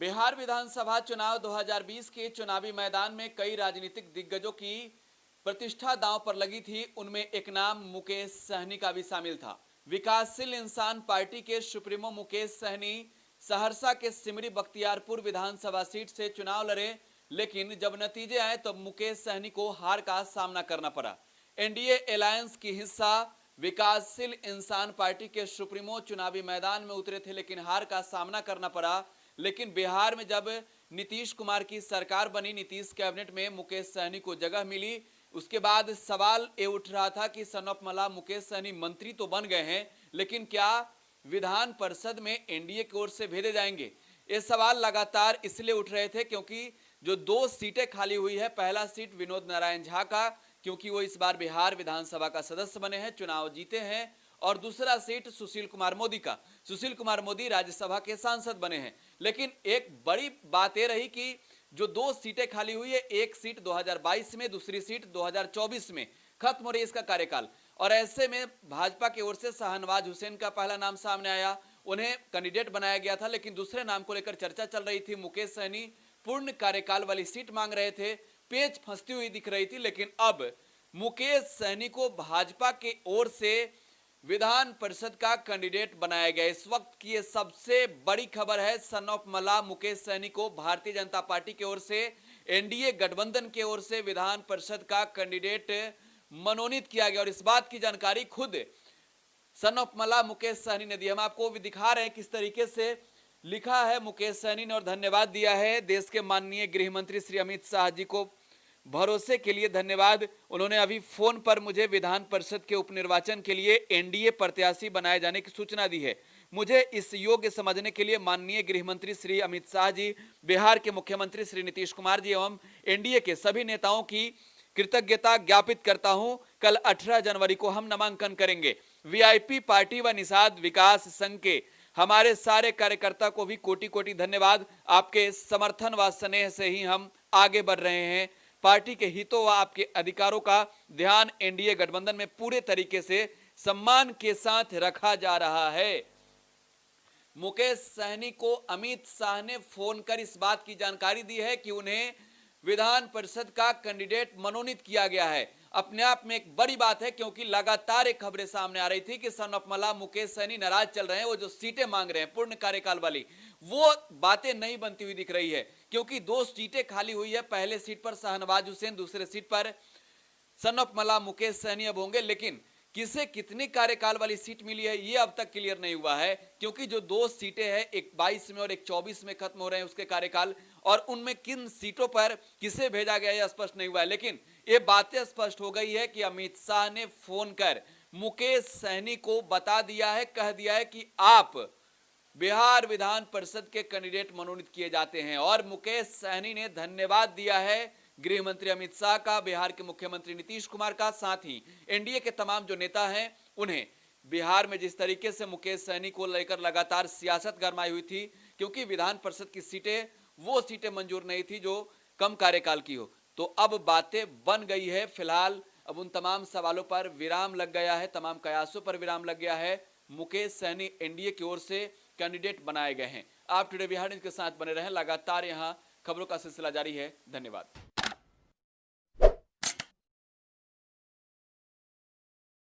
बिहार विधानसभा चुनाव 2020 के चुनावी मैदान में कई राजनीतिक दिग्गजों की प्रतिष्ठा दांव पर लगी थी। उनमें एक नाम मुकेश सहनी का भी शामिल था। विकासशील इंसान पार्टी के सुप्रीमो मुकेश सहनी सहरसा के सिमरी बख्तियारपुर विधानसभा सीट से चुनाव लड़े, लेकिन जब नतीजे आए तो मुकेश सहनी को हार का सामना करना पड़ा। एनडीए अलायंस की हिस्सा विकासशील इंसान पार्टी के सुप्रीमो चुनावी मैदान में उतरे थे, लेकिन हार का सामना करना पड़ा। लेकिन बिहार में जब नीतीश कुमार की सरकार बनी, नीतीश कैबिनेट में मुकेश सहनी को जगह मिली, उसके बाद सवाल ये उठ रहा था कि सन ऑफ मला मुकेश सहनी मंत्री तो बन गए हैं, लेकिन क्या विधान परिषद में एनडीए की ओर से भेजे जाएंगे? ये सवाल लगातार इसलिए उठ रहे थे क्योंकि जो दो सीटें खाली हुई है, पहला सीट विनोद नारायण झा का, क्योंकि वो इस बार बिहार विधानसभा का सदस्य बने हैं, चुनाव जीते हैं, और दूसरा सीट सुशील कुमार मोदी का। सुशील कुमार मोदी राज्यसभा के सांसद बने हैं। लेकिन एक बड़ी बात यह रही कि जो दो सीटें खाली हुई है, एक सीट 2022 में, दूसरी सीट 2024 में खत्म हो रही है इसका कार्यकाल, और ऐसे में भाजपा की ओर से शाहनवाज हुसैन का पहला नाम सामने आया, उन्हें कैंडिडेट बनाया गया था। लेकिन दूसरे नाम को लेकर चर्चा चल रही थी। मुकेश सहनी पूर्ण कार्यकाल वाली सीट मांग रहे थे, पेच फंसती हुई दिख रही थी। लेकिन अब मुकेश सहनी को भाजपा की ओर से विधान परिषद का कैंडिडेट बनाया गया। इस वक्त की ये सबसे बड़ी खबर है। सन ऑफ मला मुकेश सहनी को भारतीय जनता पार्टी की ओर से, एनडीए गठबंधन की ओर से विधान परिषद का कैंडिडेट मनोनीत किया गया। और इस बात की जानकारी खुद सन ऑफ मला मुकेश सहनी ने दी। हम आपको भी दिखा रहे हैं किस तरीके से लिखा है मुकेश सहनी ने, और धन्यवाद दिया है देश के माननीय गृह मंत्री श्री अमित शाह जी को। भरोसे के लिए धन्यवाद। उन्होंने अभी फोन पर मुझे विधान परिषद के उपनिर्वाचन के लिए एनडीए प्रत्याशी बनाए जाने की सूचना दी है। मुझे इस योग्य समझने के लिए माननीय गृह मंत्री श्री अमित शाह जी, बिहार के मुख्यमंत्री श्री नीतीश कुमार जी एवं एनडीए के सभी नेताओं की कृतज्ञता ज्ञापित करता हूं। कल 18 जनवरी को हम नामांकन करेंगे। वीआईपी पार्टी व निषाद विकास संघ के हमारे सारे कार्यकर्ता को भी कोटि कोटि धन्यवाद। आपके समर्थन व स्नेह से ही हम आगे बढ़ रहे हैं। पार्टी के हितों व आपके अधिकारों का ध्यान एनडीए गठबंधन में पूरे तरीके से सम्मान के साथ रखा जा रहा है। मुकेश सहनी को अमित शाह ने फोन कर इस बात की जानकारी दी है कि उन्हें विधान परिषद का कैंडिडेट मनोनीत किया गया है। अपने आप में एक बड़ी बात है, क्योंकि लगातार एक खबरें सामने आ रही थी कि सन ऑफ मला मुकेश सहनी नाराज चल रहे हैं। वो जो सीटें मांग रहे हैं पूर्ण कार्यकाल वाली, वो बातें नहीं बनती हुई दिख रही है, क्योंकि दो सीटें खाली हुई है। पहले सीट पर शाहनवाज हुसैन, दूसरे सीट पर सन ऑफ मला मुकेश सहनी अब होंगे। लेकिन किसे कितनी कार्यकाल वाली सीट मिली है ये अब तक क्लियर नहीं हुआ है, क्योंकि जो दो सीटें हैं, एक 22 में और एक 24 में खत्म हो रहे हैं उसके कार्यकाल, और उनमें किन सीटों पर किसे भेजा गया यह स्पष्ट नहीं हुआ है। लेकिन ये बातें स्पष्ट हो गई है कि अमित शाह ने फोन कर मुकेश सहनी को बता दिया है, कह दिया है कि आप बिहार विधान परिषद के कैंडिडेट मनोनीत किए जाते हैं। और मुकेश सहनी ने धन्यवाद दिया है गृह मंत्री अमित शाह का, बिहार के मुख्यमंत्री नीतीश कुमार का, साथ ही एनडीए के तमाम जो नेता हैं उन्हें। बिहार में जिस तरीके से मुकेश सहनी को लेकर लगातार सियासत गरमाई हुई थी, क्योंकि विधान परिषद की सीटें वो सीटें मंजूर नहीं थी जो कम कार्यकाल की हो, तो अब बातें बन गई है। फिलहाल अब उन तमाम सवालों पर विराम लग गया है, तमाम कयासों पर विराम लग गया है। मुकेश सहनी एनडीए की ओर से कैंडिडेट बनाए गए हैं। आप टुडे बिहार न्यूज के साथ बने रहें, लगातार यहाँ खबरों का सिलसिला जारी है। धन्यवाद।